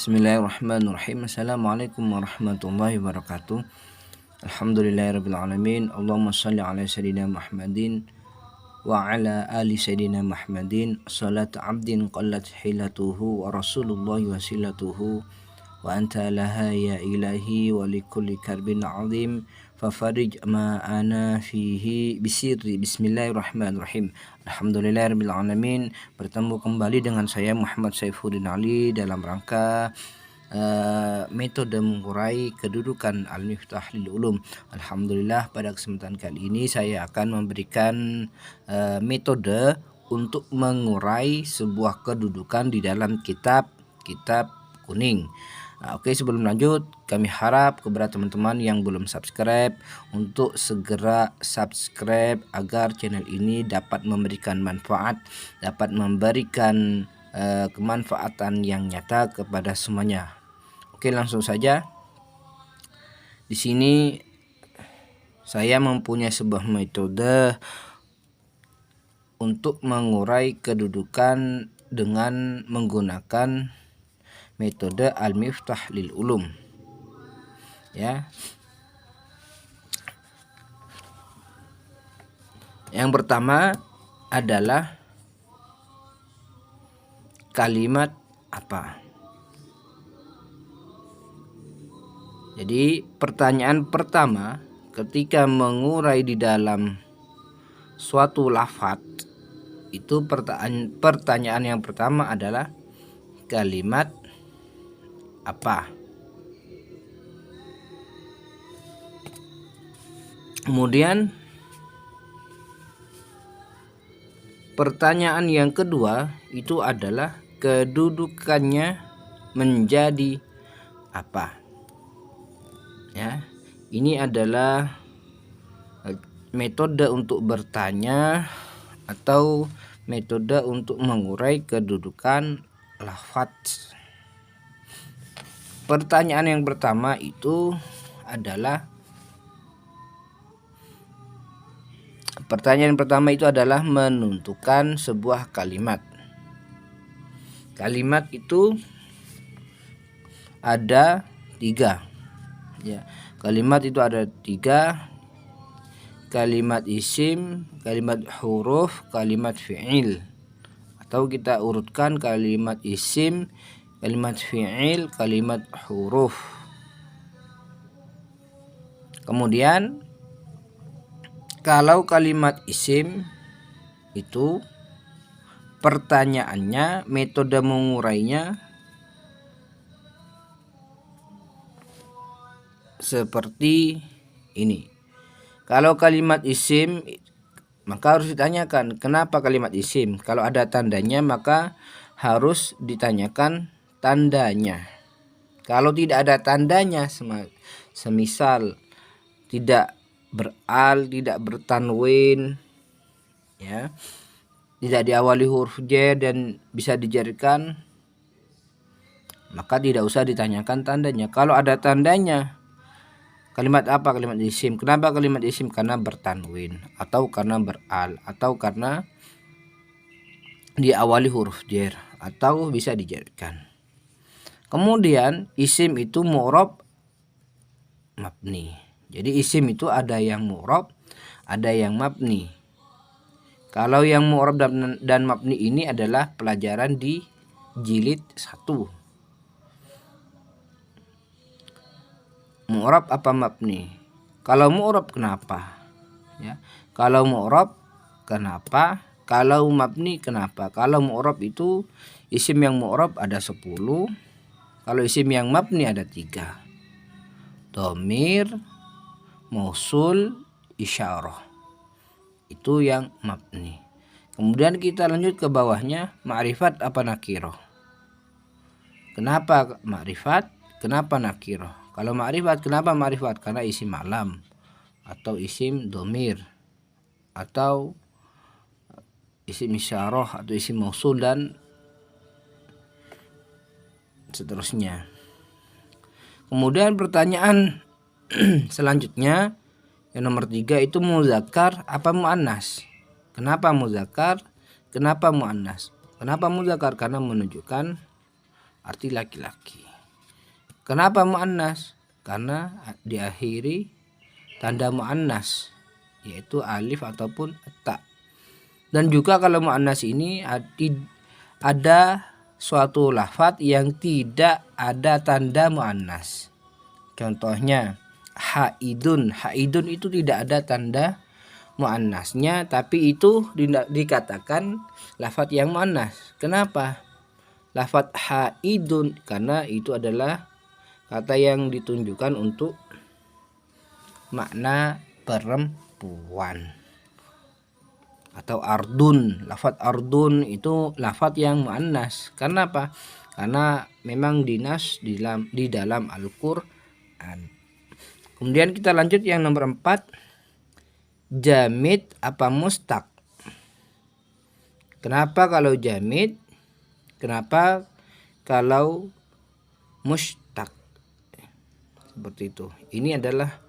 Bismillahirrahmanirrahim. Assalamualaikum warahmatullahi wabarakatuh. Alhamdulillahirabbil alamin. Allahumma shalli ala sayyidina Muhammadin wa ala ali sayyidina Muhammadin. Salatu abdin qallat hilatuhu wa rasulullahi wasilatuhu wa anta laha ya ilahi wa likulli karbin azim fafarij ma ana fihi bisirri. Bismillahirrahmanirrahim. Alhamdulillahirabbil alamin. Bertemu kembali dengan saya Muhammad Saifuddin Ali dalam rangka metode mengurai kedudukan Al-Miftah lil Ulum. Alhamdulillah, pada kesempatan kali ini saya akan memberikan metode untuk mengurai sebuah kedudukan di dalam kitab kuning. Oke, sebelum lanjut, kami harap kepada teman-teman yang belum subscribe untuk segera subscribe agar channel ini dapat memberikan manfaat, dapat memberikan kemanfaatan yang nyata kepada semuanya. Oke, langsung saja. Di sini saya mempunyai sebuah metode untuk mengurai kedudukan dengan menggunakan metode Al-Miftah lil Ulum. Ya. Yang pertama adalah kalimat apa. Jadi pertanyaan pertama ketika mengurai di dalam suatu lafaz itu pertanyaan yang pertama adalah kalimat apa. Kemudian pertanyaan yang kedua itu adalah kedudukannya menjadi apa. Ya, ini adalah metode untuk bertanya atau metode untuk mengurai kedudukan lafaz. Pertanyaan yang pertama itu adalah menentukan sebuah kalimat. Kalimat itu ada 3. Ya, kalimat itu ada 3. Kalimat isim, kalimat huruf, kalimat fi'il. Atau kita urutkan kalimat isim, kalimat fi'il, kalimat huruf. Kemudian kalau kalimat isim itu pertanyaannya, metode mengurainya seperti ini. Kalau kalimat isim maka harus ditanyakan kenapa kalimat isim. Kalau ada tandanya maka harus ditanyakan tandanya. Kalau tidak ada tandanya, semisal tidak beral, tidak bertanwin, ya, tidak diawali huruf j dan bisa dijadikan, maka tidak usah ditanyakan tandanya. Kalau ada tandanya, kalimat apa? Kalimat isim. Kenapa kalimat isim? Karena bertanwin, atau karena beral, atau karena diawali huruf jar, atau bisa dijadikan. Kemudian isim itu mu'rab mabni. Jadi isim itu ada yang mu'rab, ada yang mabni. Kalau yang mu'rab dan mabni ini adalah pelajaran di jilid 1. Mu'rab apa mabni? Kalau mu'rab kenapa? Ya. Kalau mu'rab kenapa? Kalau mabni kenapa? Kalau mu'rab itu isim yang mu'rab ada 10. Kalau isim yang mabni ada 3. Dhamir, mausul, isyarah. Itu yang mabni. Kemudian kita lanjut ke bawahnya, ma'rifat apa nakirah? Kenapa ma'rifat? Kenapa nakirah? Kalau ma'rifat, kenapa ma'rifat? Karena isim alam atau isim dhamir atau isim isyarah atau isim mausul dan seterusnya. Kemudian pertanyaan selanjutnya yang nomor 3 itu muzakkar apa muannas. Kenapa muzakkar? Kenapa muannas? Kenapa muzakkar? Karena menunjukkan arti laki-laki. Kenapa muannas? Karena diakhiri tanda muannas, yaitu alif ataupun ta. Dan juga kalau muannas ini ada suatu lafadz yang tidak ada tanda muannas. Contohnya haidun. Haidun itu tidak ada tanda muannasnya, tapi itu dikatakan lafadz yang muannas. Kenapa? Lafadz haidun karena itu adalah kata yang ditunjukkan untuk makna perempuan. Atau ardun, lafadz ardun itu lafadz yang muannas. Karena apa? Karena memang dinas di dalam Al-Qur'an. Kemudian kita lanjut yang nomor 4, jamid apa mustaq. Kenapa kalau jamid? Kenapa kalau mustaq? Seperti itu. Ini adalah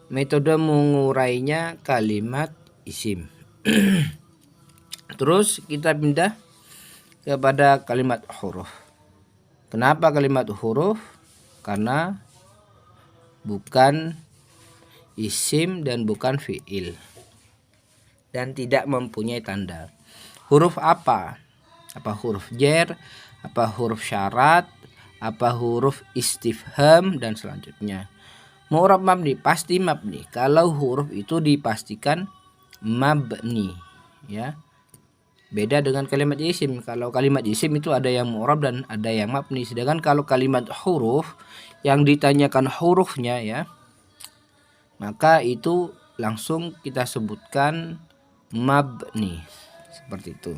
metode mengurainya kalimat isim. Terus kita pindah kepada kalimat huruf. Kenapa kalimat huruf? Karena bukan isim dan bukan fiil, dan tidak mempunyai tanda. Huruf apa? Apa huruf jar? Apa huruf syarat? Apa huruf istifham? Dan selanjutnya. Mu'rab mabni, pasti mabni. Kalau huruf itu dipastikan mabni, ya. Beda dengan kalimat isim. Kalau kalimat isim itu ada yang mu'rab dan ada yang mabni. Sedangkan kalau kalimat huruf yang ditanyakan hurufnya, ya, maka itu langsung kita sebutkan mabni. Seperti itu.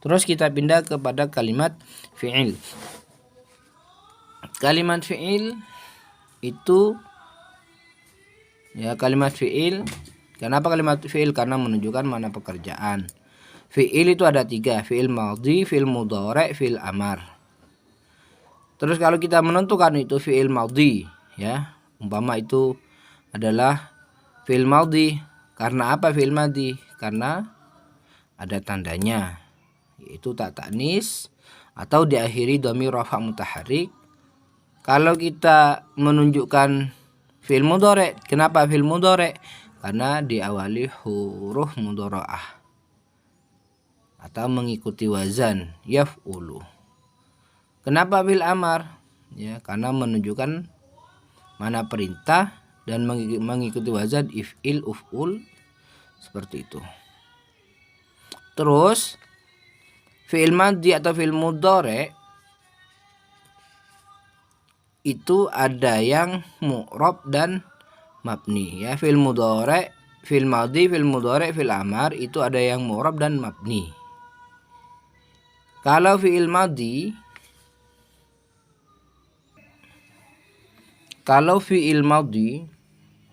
Terus kita pindah kepada kalimat fi'il. Kalimat fi'il itu, ya, kalimat fi'il. Kenapa kalimat fi'il? Karena menunjukkan mana pekerjaan. Fi'il itu ada 3, fi'il madhi, fi'il mudhari', fi'il amar. Terus kalau kita menentukan itu fi'il madhi, ya, umpama itu adalah fi'il madhi. Karena apa fi'il madhi? Karena ada tandanya, yaitu ta ta'nis atau diakhiri dhamir rafa' mutaharrik. Kalau kita menunjukkan fi'il mudhari', kenapa fi'il mudhari'? Karena diawali huruf mudhara'ah atau mengikuti wazan yaf'ulu. Kenapa fi'il amar? Ya, karena menunjukkan mana perintah dan mengikuti wazan if'il, uf'ul, seperti itu. Terus fi'il madhi atau fi'il mudhari' itu ada yang mu'rab dan mabni, ya. Fi'il mudhari', fi'il madhi, fi'il mudhari', fi'il amar itu ada yang mu'rab dan mabni. Kalau fi'il madhi,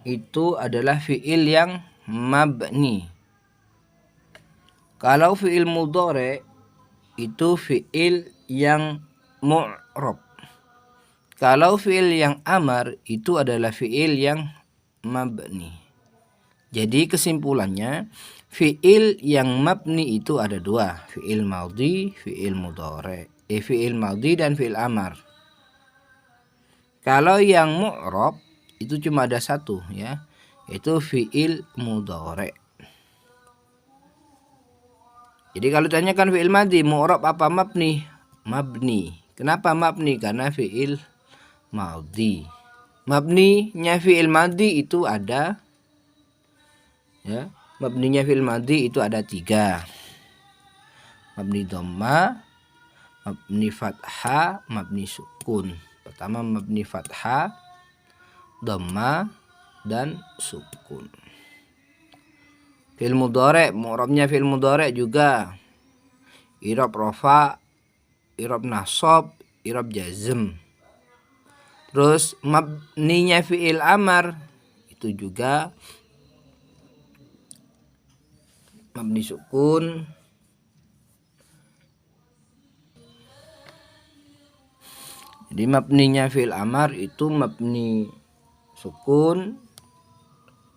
itu adalah fi'il yang mabni. Kalau fi'il mudhari' itu fi'il yang mu'rab. Kalau fi'il yang amar itu adalah fi'il yang mabni. Jadi kesimpulannya, fi'il yang mabni itu ada 2, fi'il madhi, fi'il mudhari', fi'il madhi dan fi'il amar. Kalau yang mu'rab itu cuma ada 1, ya, yaitu fi'il mudhari'. Jadi kalau tanyakan fi'il madhi, mu'rab apa mabni? Mabni. Kenapa mabni? Karena fi'il madhi. Mabninya fi'il madhi itu ada, ya, mabninya fi'il madhi itu ada 3. Mabni dhamma, mabni fathah, mabni sukun. Pertama mabni fathah, dhamma, dan sukun. Fi'il mudhari', mu'rabnya fi'il mudhari' juga i'rab rafa', i'rab nasab, i'rab jazm. Terus mabninya fi'il amar itu juga mabni sukun, jadi mabninya fi'il amar itu mabni sukun,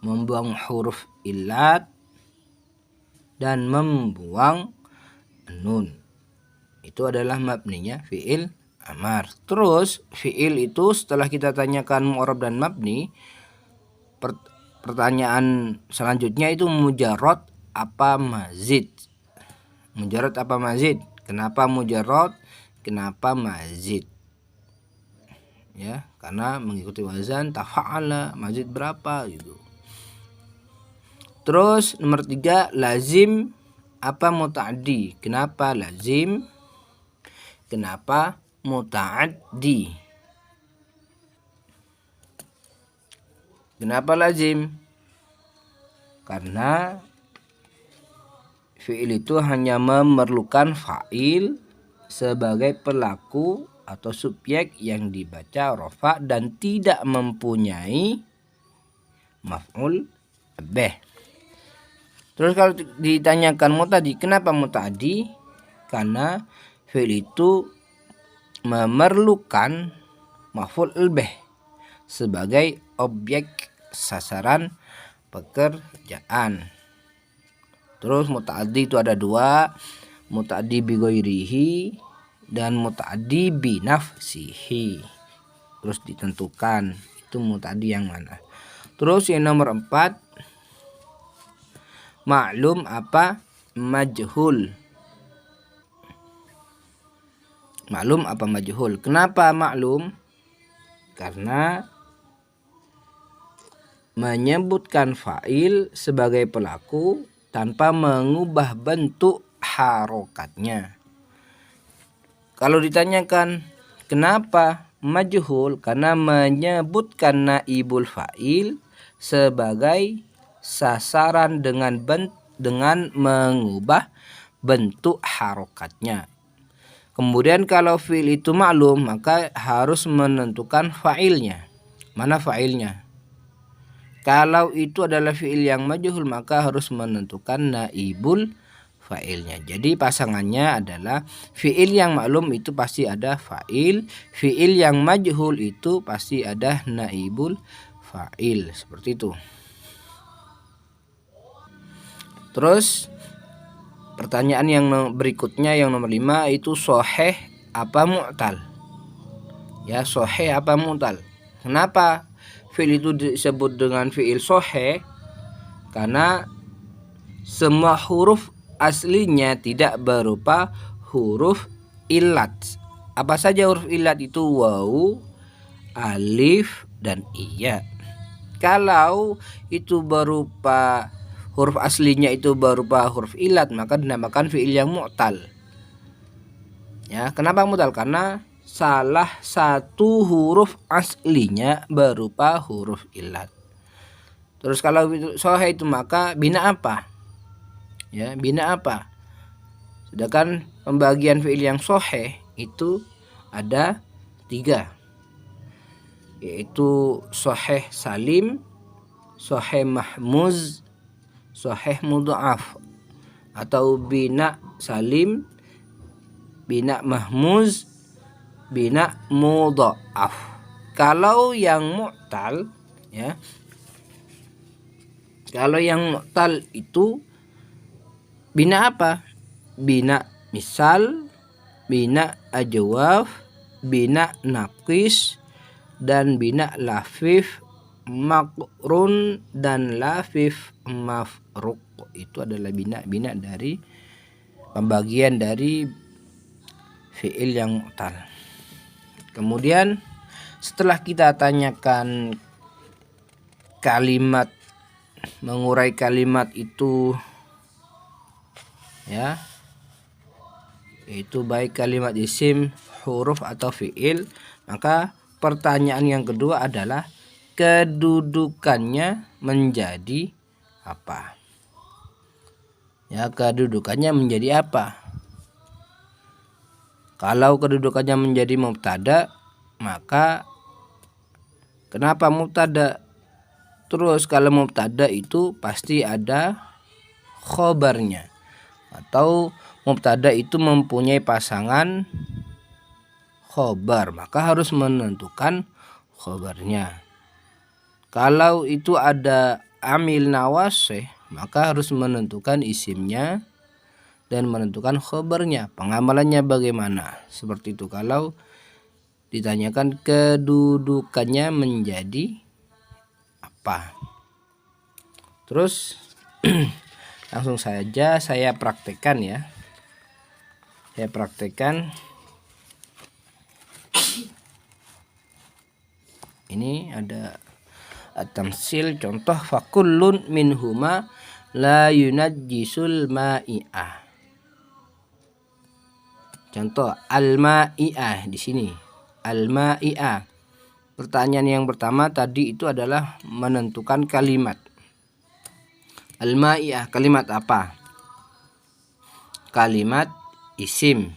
membuang huruf illat dan membuang nun. Itu adalah mabninya fi'il amar. Terus fiil itu setelah kita tanyakan mu'rab dan mabni, pertanyaan selanjutnya itu mujarrad apa mazid. Mujarrad apa mazid? Kenapa mujarrad? Kenapa mazid? Ya, karena mengikuti wazan tafa'ala, mazid berapa gitu. Terus nomor 3, lazim apa muta'addi? Kenapa lazim? Kenapa muta'addi? Kenapa lazim? Karena fi'il itu hanya memerlukan fa'il sebagai pelaku atau subjek yang dibaca rofa dan tidak mempunyai maf'ul bih. Terus kalau ditanyakan muta'addi, kenapa muta'addi? Karena fi'il itu memerlukan maf'ul bih sebagai objek sasaran pekerjaan. Terus muta'addi itu ada 2, muta'addi bi ghairihi dan muta'addi bi nafsihi. Terus ditentukan itu muta'addi yang mana. Terus yang nomor 4, maklum apa majhul. Maklum apa majhul? Kenapa maklum? Karena menyebutkan fa'il sebagai pelaku tanpa mengubah bentuk harokatnya. Kalau ditanyakan kenapa majhul? Karena menyebutkan naibul fa'il sebagai sasaran dengan mengubah bentuk harokatnya. Kemudian kalau fi'il itu maklum, maka harus menentukan fa'ilnya. Mana fa'ilnya? Kalau itu adalah fi'il yang majhul, maka harus menentukan naibul fa'ilnya. Jadi pasangannya adalah fi'il yang maklum itu pasti ada fa'il, fi'il yang majhul itu pasti ada naibul fa'il. Seperti itu. Terus pertanyaan yang berikutnya yang nomor 5 itu sahih apa mu'tal? Ya, sahih apa mu'tal? Kenapa fi'il itu disebut dengan fi'il sahih? Karena semua huruf aslinya tidak berupa huruf illat. Apa saja huruf illat itu? Waw, alif, dan iya. Kalau itu berupa huruf aslinya itu berupa huruf illat, maka dinamakan fi'il yang mu'tal. Ya, kenapa mu'tal? Karena salah satu huruf aslinya berupa huruf illat. Terus kalau itu sahih itu maka bina apa? Ya, bina apa? Sedangkan pembagian fi'il yang sahih itu ada 3, yaitu sahih salim, sahih mahmuz, sahih mudha'af, atau bina salim, bina mahmuz, bina mudha'af. Kalau yang mu'tal, ya, kalau yang mu'tal itu bina apa? Bina misal, bina ajwaf, bina naqis, dan bina lafif makrun, dan lafif mafruq. Itu adalah bina dari pembagian dari fi'il yang mu'tal. Kemudian setelah kita tanyakan kalimat, mengurai kalimat itu, ya, yaitu baik kalimat isim, huruf, atau fi'il, maka pertanyaan yang kedua adalah kedudukannya menjadi apa? Ya, kedudukannya menjadi apa? Kalau kedudukannya menjadi mubtada, maka kenapa mubtada? Terus kalau mubtada itu pasti ada khobarnya, atau mubtada itu mempunyai pasangan khobar, maka harus menentukan khobarnya. Kalau itu ada amil nawasih, maka harus menentukan isimnya dan menentukan khobarnya. Pengamalannya bagaimana? Seperti itu. Kalau Ditanyakan kedudukannya menjadi apa. Terus langsung saja saya praktekkan ya. Saya praktekkan. Ini ada at-tamsil contoh fakullun minhuma la yunajjisul ma'i'ah. Contoh al-ma'i'ah di sini. Al-ma'i'ah. Pertanyaan yang pertama tadi itu adalah menentukan kalimat. Al-ma'i'ah kalimat apa? Kalimat isim.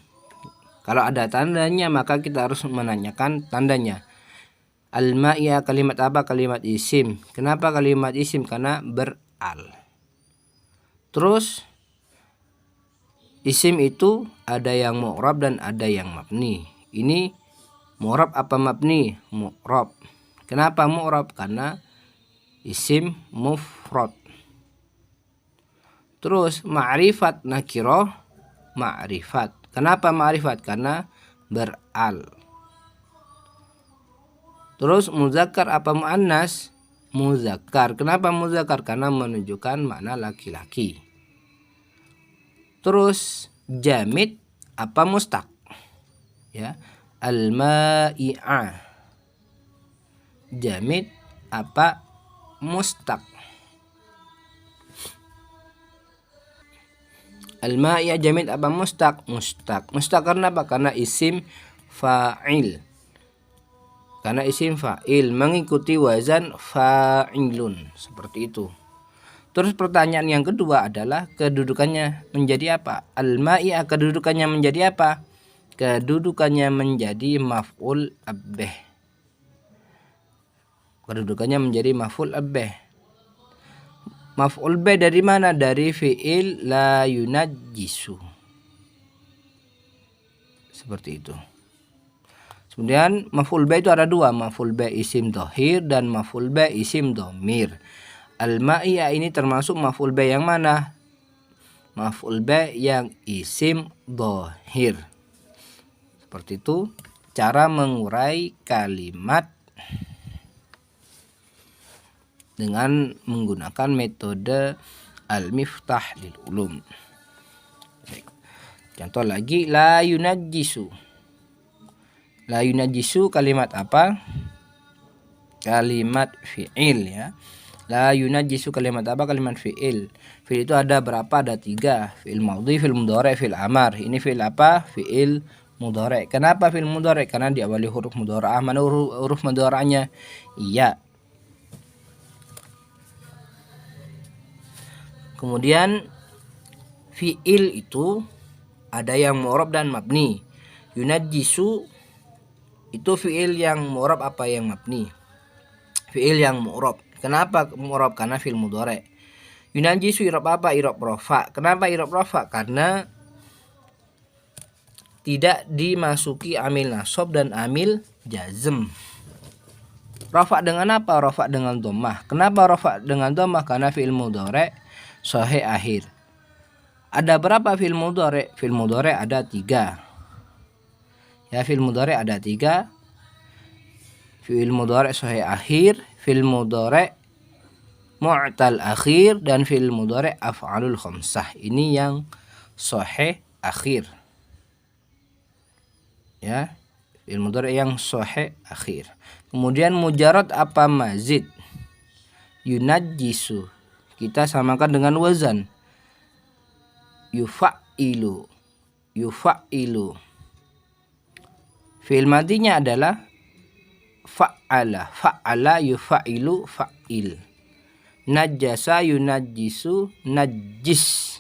Kalau ada tandanya maka kita harus menanyakan tandanya. Al-ma'i'ah kalimat apa? Kalimat isim. Kenapa kalimat isim? Karena beral. Terus isim itu ada yang mu'rab dan ada yang mabni. Ini mu'rab apa mabni? Mu'rab. Kenapa mu'rab? Karena isim mufrad. Terus ma'rifat nakiroh, ma'rifat. Kenapa ma'rifat? Karena beral. Terus muzakkar apa muannas? Muzakkar. Kenapa muzakkar? Karena menunjukkan makna laki-laki. Terus jamid apa mustaq? Ya, al-ma'i'ah. Jamid apa mustaq? Al-ma'i'ah jamid apa mustaq? Mustaq. Mustaq karena apa? Karena isim fa'il. Karena isim fa'il mengikuti wazan fa'ilun, seperti itu. Terus pertanyaan yang kedua adalah kedudukannya menjadi apa? Al-ma'i'ah kedudukannya menjadi apa? Kedudukannya menjadi maf'ul abbeh. Kedudukannya menjadi maf'ul abbeh. Maf'ul bih dari mana? Dari fi'il la yunajjisu. Seperti itu. Kemudian maf'ul bih itu ada dua, maf'ul bih isim dhohir dan maf'ul bih isim dhamir. Al-ma'i'ah ini termasuk maf'ul bih yang mana? Maf'ul bih yang isim dhohir. Seperti itu cara mengurai kalimat dengan menggunakan metode al-miftah lil ulum. Contoh lagi, la yunajjisu. La yunajjisu kalimat apa? Kalimat fi'il ya. La yunajjisu kalimat apa? Kalimat fi'il. Fi'il itu ada berapa? Ada 3. Fi'il madhi, fi'il mudhari', fi'il amar. Ini fi'il apa? Fi'il mudhari'. Kenapa fi'il mudhari'? Karena diawali huruf mudhara'ah. Mana huruf mudhara'ahnya? Iya. Kemudian fi'il itu ada yang mu'rab dan mabni. Yunajjisu itu fi'il yang mu'rab apa yang mabni? Fi'il yang mu'rab. Kenapa mu'rab? Karena fi'il mudhari'. Yunajjisu i'rab apa? I'rab rafa'. Kenapa i'rab rafa'? Karena tidak dimasuki amil nasab dan amil jazm. Rafa' dengan apa? Rafa' dengan dhammah. Kenapa rafa' dengan dhammah? Karena fi'il mudhari' sahih akhir. Ada berapa fi'il mudhari'? Fi'il mudhari' ada 3. Ya, fi'il mudhari' ada 3. Fi'il mudhari' sahih akhir, fi'il mudhari' mu'tal akhir, dan fi'il mudhari' af'alul khamsah. Ini yang sahih akhir. Ya, fi'il mudhari' yang sahih akhir. Kemudian mujarrad apa mazid? Yunajjisu. Kita samakan dengan wazan. Yufa'ilu. Yufa'ilu. Fi'il madinya adalah fa'ala. Fa'ala yufa'ilu fa'il. Najjasa yunajjisu najjis.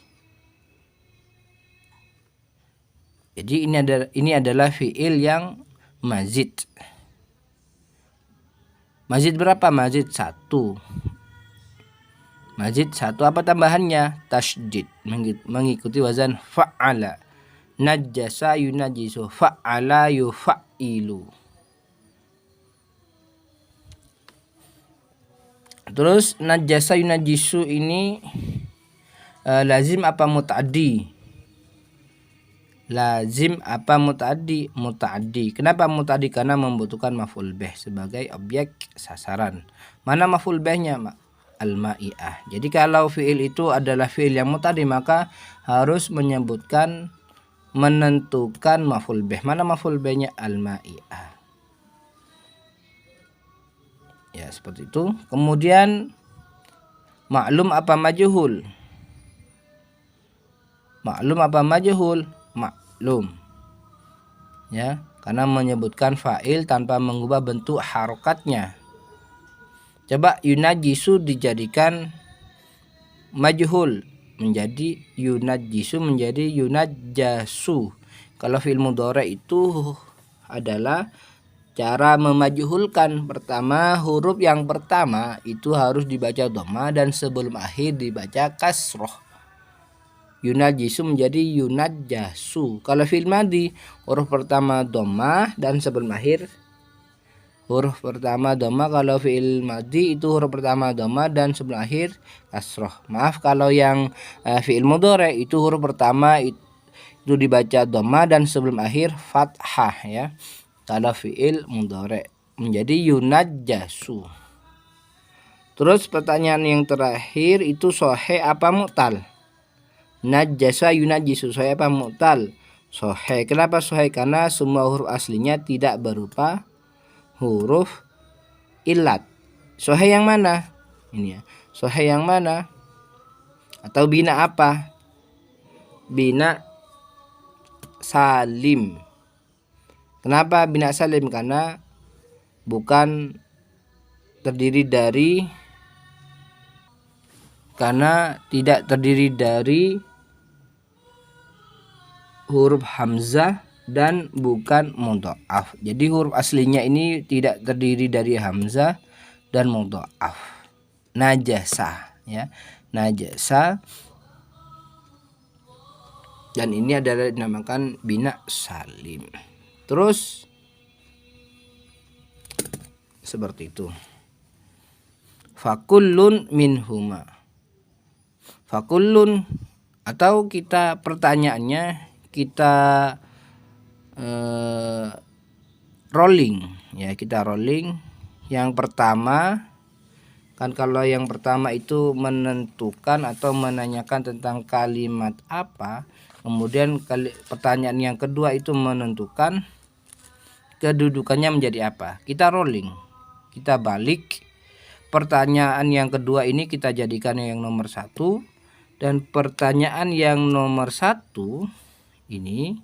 Jadi ini adalah fi'il yang mazid. Mazid berapa? Mazid 1. Mazid 1 apa tambahannya? Tasydid, mengikuti wazan fa'ala. Najjasa yunajjisu, fa'ala yufa'ilu. Terus najjasa yunajjisu ini lazim apa muta'addi? lazim apa mutaaddi? Mutaaddi. Kenapa mutaaddi? Karena membutuhkan maf'ul bih sebagai objek sasaran. Mana maf'ul bihnya? Al-ma'iah. Jadi kalau fi'il itu adalah fi'il yang mutaaddi, maka harus menentukan maf'ul bih. Mana maf'ul bihnya? Al-ma'iah. Ya, seperti itu. Kemudian maklum apa majhul? Maklum apa majhul? Maklum. Ya, karena menyebutkan fa'il tanpa mengubah bentuk harokatnya. Coba yunajisu dijadikan majhul menjadi yunajisu menjadi yunajjasu. Kalau fi'il mudhari itu adalah cara memajhulkan. Pertama, huruf yang pertama itu harus dibaca dhamma dan sebelum akhir dibaca kasroh. Yunajisu menjadi yunajjasu. Kalau fi'il madhi, huruf pertama dhamma dan sebelum akhir huruf pertama dhamma. Kalau fi'il madhi itu huruf pertama dhamma dan sebelum akhir kasroh. Maaf, kalau yang fi'il mudhari itu huruf pertama itu dibaca dhamma dan sebelum akhir fathah ya. Kalau fi'il mudhari menjadi yunajjasu. Terus pertanyaan yang terakhir itu sahih apa mu'tal? Najjasa yunajjisu, sahih apa mu'tal? Sahih. Kenapa sahih? Karena semua huruf aslinya tidak berupa huruf illat. Sahih yang mana? Ini ya. Sahih yang mana? Atau bina apa? Bina salim. Kenapa bina salim? Karena bukan terdiri dari, karena tidak terdiri dari huruf hamzah dan bukan mudha'af. Jadi huruf aslinya ini tidak terdiri dari hamzah dan mudha'af. Najasa ya. Najasa. Dan ini adalah dinamakan bina salim. Terus seperti itu. Fakullun minhuma. Fakullun, atau kita pertanyaannya kita rolling ya, kita rolling. Yang pertama kan, kalau yang pertama itu menentukan atau menanyakan tentang kalimat apa, kemudian pertanyaan yang kedua itu menentukan kedudukannya menjadi apa. Kita rolling, kita balik. Pertanyaan yang kedua ini kita jadikan yang nomor 1, dan pertanyaan yang nomor 1 ini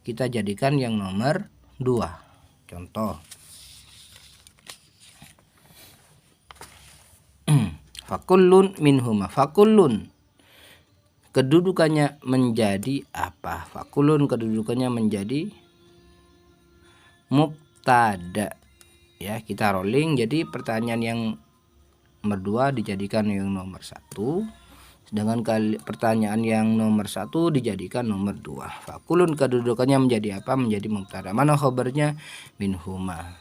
kita jadikan yang nomor 2. Contoh, fakullun minhuma. Fakullun kedudukannya menjadi apa? Fakullun kedudukannya menjadi mubtada ya. Kita rolling, jadi pertanyaan yang nomor 2 dijadikan yang nomor 1, sedangkan pertanyaan yang nomor 1 dijadikan nomor 2. Fakulun kedudukannya menjadi apa? Menjadi mubtada. Mana khobarnya? Minhuma.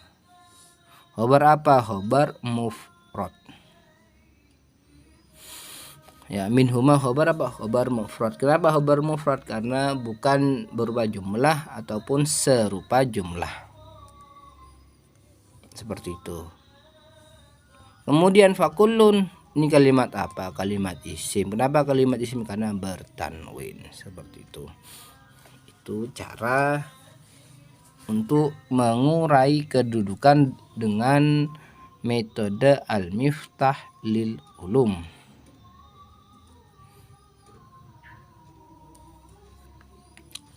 Khobar apa? Khobar mufrad ya. Minhuma khobar apa? Khobar mufrad. Kenapa khobar mufrad? Karena bukan berupa jumlah ataupun serupa jumlah, seperti itu. Kemudian fakulun, ini kalimat apa? Kalimat isim. Kenapa kalimat isim? Karena bertanwin, seperti itu. Itu cara untuk mengurai kedudukan dengan metode al-miftah lil ulum.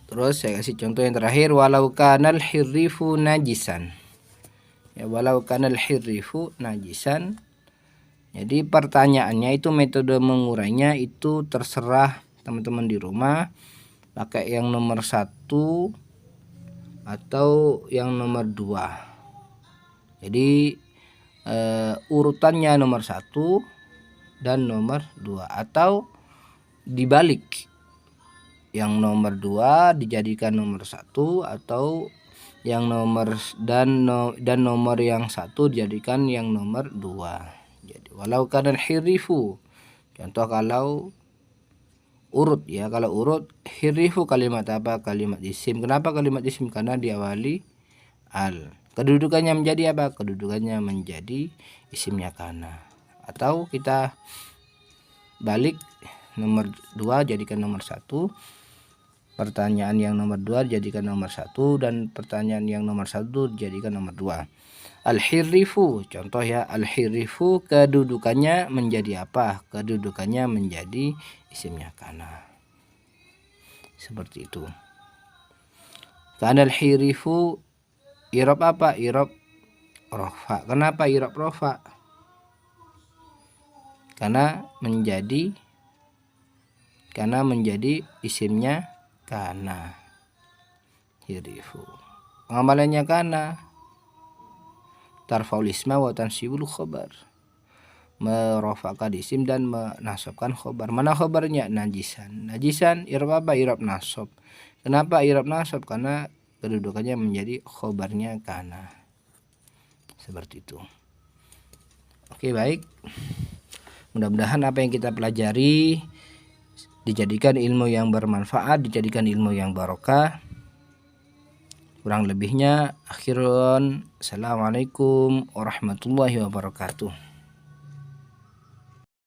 Terus saya kasih contoh yang terakhir, walau kanal hirrifu najisan ya. Walau kanal hirrifu najisan. Jadi pertanyaannya itu metode mengurainya itu terserah teman-teman di rumah, pakai yang nomor 1 atau yang nomor 2. Jadi urutannya nomor 1 dan nomor 2, atau dibalik, yang nomor 2 dijadikan nomor 1, atau yang nomor dan nomor yang 1 dijadikan yang nomor 2. Jadi walau kana hirifu, contoh kalau urut ya. Kalau urut, hirifu kalimat apa? Kalimat isim. Kenapa kalimat isim? Karena diawali al. Kedudukannya menjadi apa? Kedudukannya menjadi isimnya kana. Atau kita balik, nomor 2 jadikan nomor 1, pertanyaan yang nomor 2 jadikan nomor 1, dan pertanyaan yang nomor 1 jadikan nomor 2. Al-hirrifu, contoh ya, al-hirrifu kedudukannya menjadi apa? Kedudukannya menjadi isimnya kana. Seperti itu. Kana al-hirrifu, irob apa? Irob rofa. Kenapa irob rofa? Karena menjadi isimnya kana. Hirifu. Amalannya kana, tarfaul isma wa tansibul khobar, merofakan isim dan menasabkan khobar. Mana khobarnya? Najisan. Najisan irob apa? Irob nasab. Kenapa irob nasab? Karena kedudukannya menjadi khobarnya kana. Seperti itu. Oke, baik. Mudah-mudahan apa yang kita pelajari dijadikan ilmu yang bermanfaat, dijadikan ilmu yang barokah. Kurang lebihnya, akhirun, assalamualaikum warahmatullahi wabarakatuh.